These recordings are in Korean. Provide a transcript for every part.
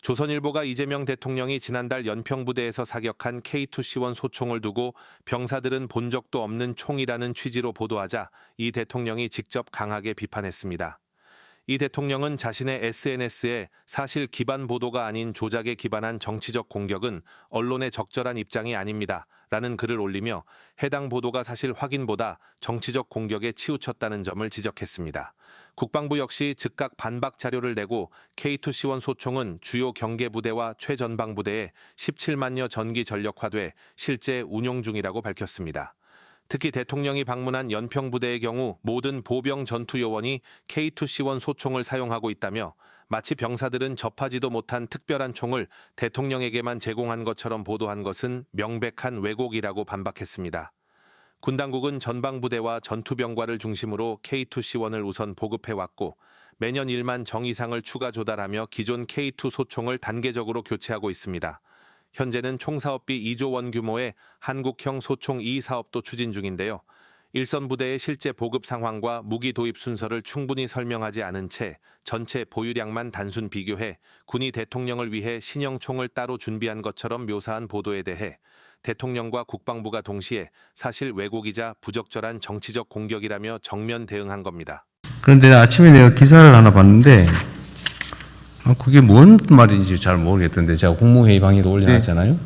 조선일보가 이재명 대통령이 지난달 연평부대에서 사격한 K2C1 소총을 두고 병사들은 본 적도 없는 총이라는 취지로 보도하자 이 대통령이 직접 강하게 비판했습니다. 이 대통령은 자신의 SNS에 사실 기반 보도가 아닌 조작에 기반한 정치적 공격은 언론의 적절한 입장이 아닙니다. 라는 글을 올리며 해당 보도가 사실 확인보다 정치적 공격에 치우쳤다는 점을 지적했습니다. 국방부 역시 즉각 반박 자료를 내고 K2C1 소총은 주요 경계부대와 최전방부대에 17만여 전기 전력화돼 실제 운용 중이라고 밝혔습니다. 특히 대통령이 방문한 연평부대의 경우 모든 보병 전투요원이 K2C1 소총을 사용하고 있다며 마치 병사들은 접하지도 못한 특별한 총을 대통령에게만 제공한 것처럼 보도한 것은 명백한 왜곡이라고 반박했습니다. 군 당국은 전방부대와 전투병과를 중심으로 K2C1을 우선 보급해왔고 매년 1만 정 이상을 추가 조달하며 기존 K2 소총을 단계적으로 교체하고 있습니다. 현재는 총사업비 2조 원 규모의 한국형 소총 2 사업도 추진 중인데요. 일선 부대의 실제 보급 상황과 무기 도입 순서를 충분히 설명하지 않은 채 전체 보유량만 단순 비교해 군이 대통령을 위해 신형 총을 따로 준비한 것처럼 묘사한 보도에 대해 대통령과 국방부가 동시에 사실 왜곡이자 부적절한 정치적 공격이라며 정면 대응한 겁니다. 그런데 아침에 내가 기사를 하나 봤는데 그게 뭔 말인지 잘 모르겠던데 제가 국무회의 방에도 올려놨잖아요.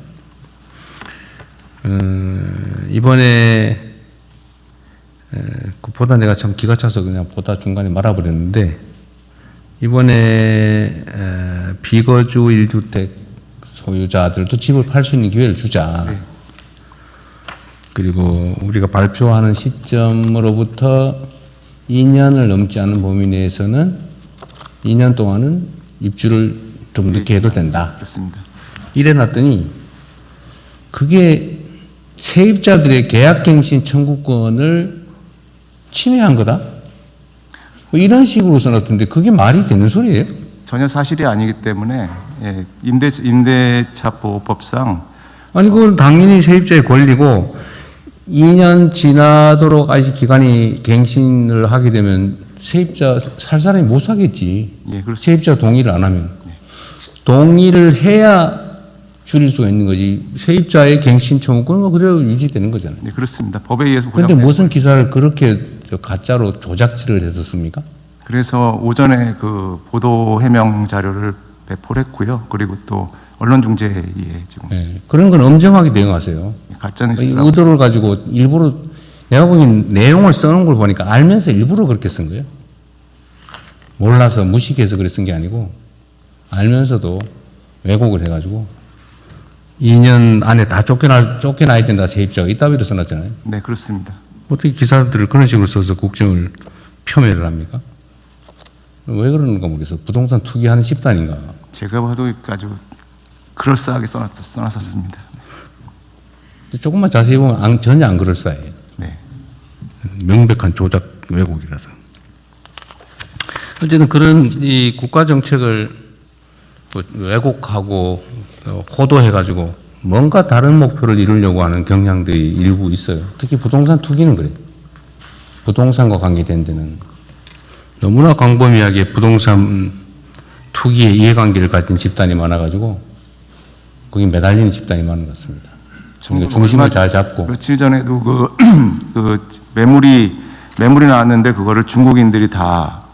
이번에 보다 내가 참 기가 차서 그냥 보다 중간에 말아버렸는데 이번에 비거주 1주택 소유자들도 집을 팔 수 있는 기회를 주자. 네. 그리고 우리가 발표하는 시점으로부터 2년을 넘지 않은 범위 내에서는 2년 동안은 입주를 좀 늦게 해도 된다. 그렇습니다. 이래놨더니 그게 세입자들의 계약갱신 청구권을 침해한 거다? 뭐 이런 식으로 써놨던데 그게 말이 되는 소리예요? 전혀 사실이 아니기 때문에 임대차보호법상 아니 그건 당연히 세입자의 권리고 2년 지나도록 아직 기간이 갱신을 하게 되면 세입자 살 사람이 못 사겠지. 예, 그렇습니다. 세입자 동의를 안 하면. 동의를 해야 줄일 수가 있는 거지. 세입자의 갱신 청구권은 그대로 유지되는 거잖아요. 네, 그렇습니다. 법에 의해서 그런데 보장된 무슨 기사를 그렇게 가짜로 조작질을 했었습니까? 그래서 오전에 그 보도 해명 자료를 배포를 했고요. 그리고 또 언론중재에 지금 네. 그런 건 엄정하게 대응하세요. 가짜뉴스라고 의도를 가지고 일부러 내가 보기엔 내용을 써놓은 걸 보니까 알면서 일부러 그렇게 쓴 거예요. 몰라서 무식해서 그래 쓴 게 아니고 알면서도 왜곡을 해가지고 2년 안에 다 쫓겨나야 된다 세입자가 이따위로 써놨잖아요. 네, 그렇습니다. 어떻게 기사들을 그런 식으로 써서 국정을 폄훼를 합니까? 왜 그러는가 모르겠어. 부동산 투기하는 집단인가. 제가 봐도 아주 그럴싸하게 써놨었습니다. 조금만 자세히 보면 전혀 안 그럴싸해요. 네. 명백한 조작 왜곡이라서. 어쨌든 그런 이 국가 정책을 왜곡하고 호도해가지고 뭔가 다른 목표를 이루려고 하는 경향들이 일부 있어요. 특히 부동산 투기는 그래요. 부동산과 관계된 데는 너무나 광범위하게 부동산 투기의 이해관계를 가진 집단이 많아가지고 거기 매달리는 집단이 많은 것 같습니다. 그러니까 중심을 잘 잡고. 며칠 전에도 그 매물이 나왔는데 그거를 중국인들이 다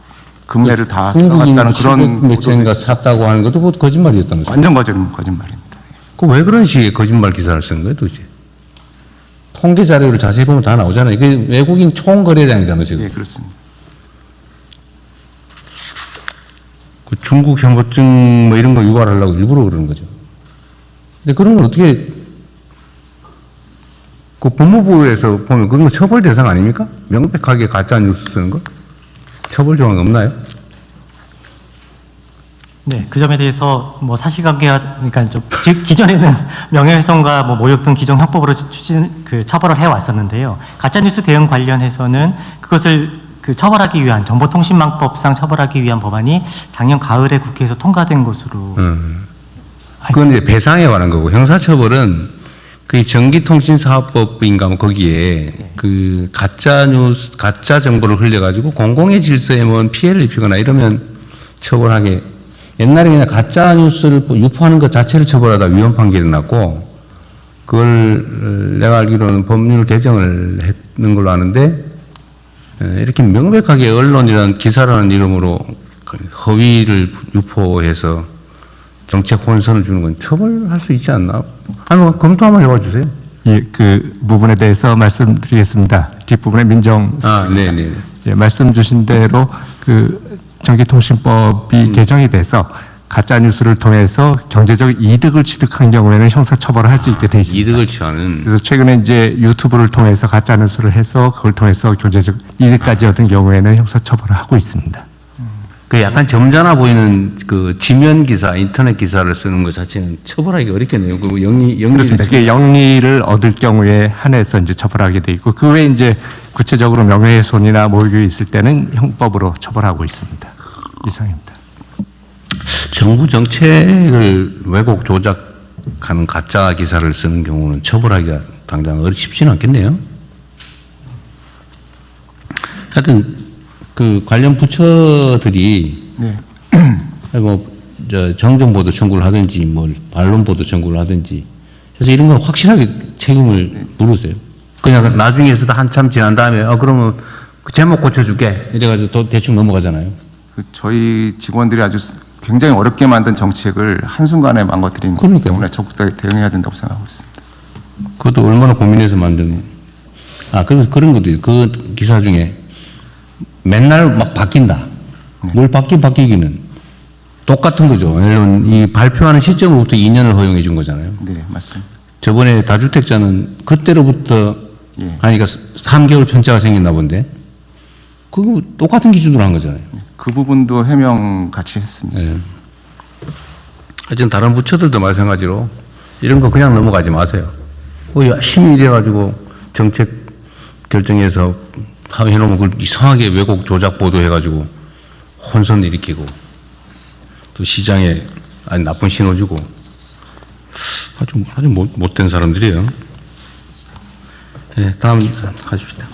금매를 다 들어갔다는 그런 매체인가 샀다고 하는 것도 그것도 거짓말이었다면서요. 완전 거짓말입니다. 그 왜 그런 식의 거짓말 기사를 쓴 거예요, 도대체? 통계 자료를 자세히 보면 다 나오잖아요. 이게 외국인 총거래량이라면서요. 예, 그렇습니다. 그 중국 혐오증 뭐 이런 거 유발하려고 일부러 그러는 거죠. 근데 그런 걸 어떻게 그 법무부에서 보면 그건 처벌 대상 아닙니까? 명백하게 가짜 뉴스 쓰는 거? 처벌 조항 없나요? 네, 그 점에 대해서 뭐 사실관계가 그러니까 좀 기존에는 명예훼손과 뭐 모욕 등 기존 형법으로 처벌을 해왔었는데요. 가짜뉴스 대응 관련해서는 그것을 처벌하기 위한 정보통신망법상 처벌하기 위한 법안이 작년 가을에 국회에서 통과된 것으로. 그건 이제 배상에 관한 거고 형사처벌은 그 전기통신사업법인가 뭐 거기에 그 가짜 정보를 흘려가지고 공공의 질서에 뭐 피해를 입히거나 이러면 처벌하게 옛날에 그냥 가짜 뉴스를 유포하는 것 자체를 처벌하다 위헌 판결이 났고, 그걸 내가 알기로는 법률 개정을 했는 걸로 아는데, 이렇게 명백하게 언론이라는 기사라는 이름으로 허위를 유포해서 정책 혼선을 주는 건 처벌할 수 있지 않나? 한번 검토 한번 해봐 주세요. 예, 그 부분에 대해서 말씀드리겠습니다. 뒷부분에 민정 네네. 예, 말씀 주신 대로 그 전기통신법이 개정이 돼서 가짜 뉴스를 통해서 경제적 이득을 취득한 경우에는 형사처벌을 할 수 있게 돼 있습니다. 이득을 취하는. 그래서 최근에 이제 유튜브를 통해서 가짜 뉴스를 해서 그걸 통해서 경제적 이득까지 얻은 경우에는 형사처벌을 하고 있습니다. 그 약간 점잖아 보이는 그 지면 기사, 인터넷 기사를 쓰는 것 자체는 처벌하기 어렵겠네요. 그 영리 그렇습니다. 그게 영리를 얻을 경우에 한해서 이제 처벌하게 돼 있고 그 외에 이제 구체적으로 명예훼손이나 모욕이 있을 때는 형법으로 처벌하고 있습니다. 이상입니다. 정부 정책을 왜곡 조작하는 가짜 기사를 쓰는 경우는 처벌하기가 당장 쉽지는 않겠네요. 하여튼 그 관련 부처들이 네. 정정보도 청구를 하든지 반론보도 청구를 하든지 해서 이런 건 확실하게 책임을 물으세요. 그냥 나중에서도 한참 지난 다음에 그러면 그 제목 고쳐줄게 이래가지고 또 대충 넘어가잖아요. 저희 직원들이 아주 굉장히 어렵게 만든 정책을 한순간에 망가뜨리는 거기 그러니까요. 때문에 적극적으로 대응해야 된다고 생각하고 있습니다. 그것도 얼마나 고민해서 만든. 그래서 그런 것도 있어요. 그 기사 중에 맨날 막 바뀐다. 뭘 바뀌기는 똑같은 거죠. 왜냐하면 이 발표하는 시점부터 2년을 허용해 준 거잖아요. 네, 맞습니다. 저번에 다주택자는 그때로부터 예. 하니까 3개월 편차가 생겼나 본데 그거 똑같은 기준으로 한 거잖아요. 그 부분도 해명 같이 했습니다. 예. 하여튼 다른 부처들도 마찬가지로 이런 거 그냥 넘어가지 마세요. 열심히 일해가지고 정책 결정해서 해놓으면 그걸 이상하게 왜곡 조작 보도해가지고 혼선 일으키고 또 시장에 나쁜 신호 주고 아주 못된 사람들이에요. 네, 다음 하십시다.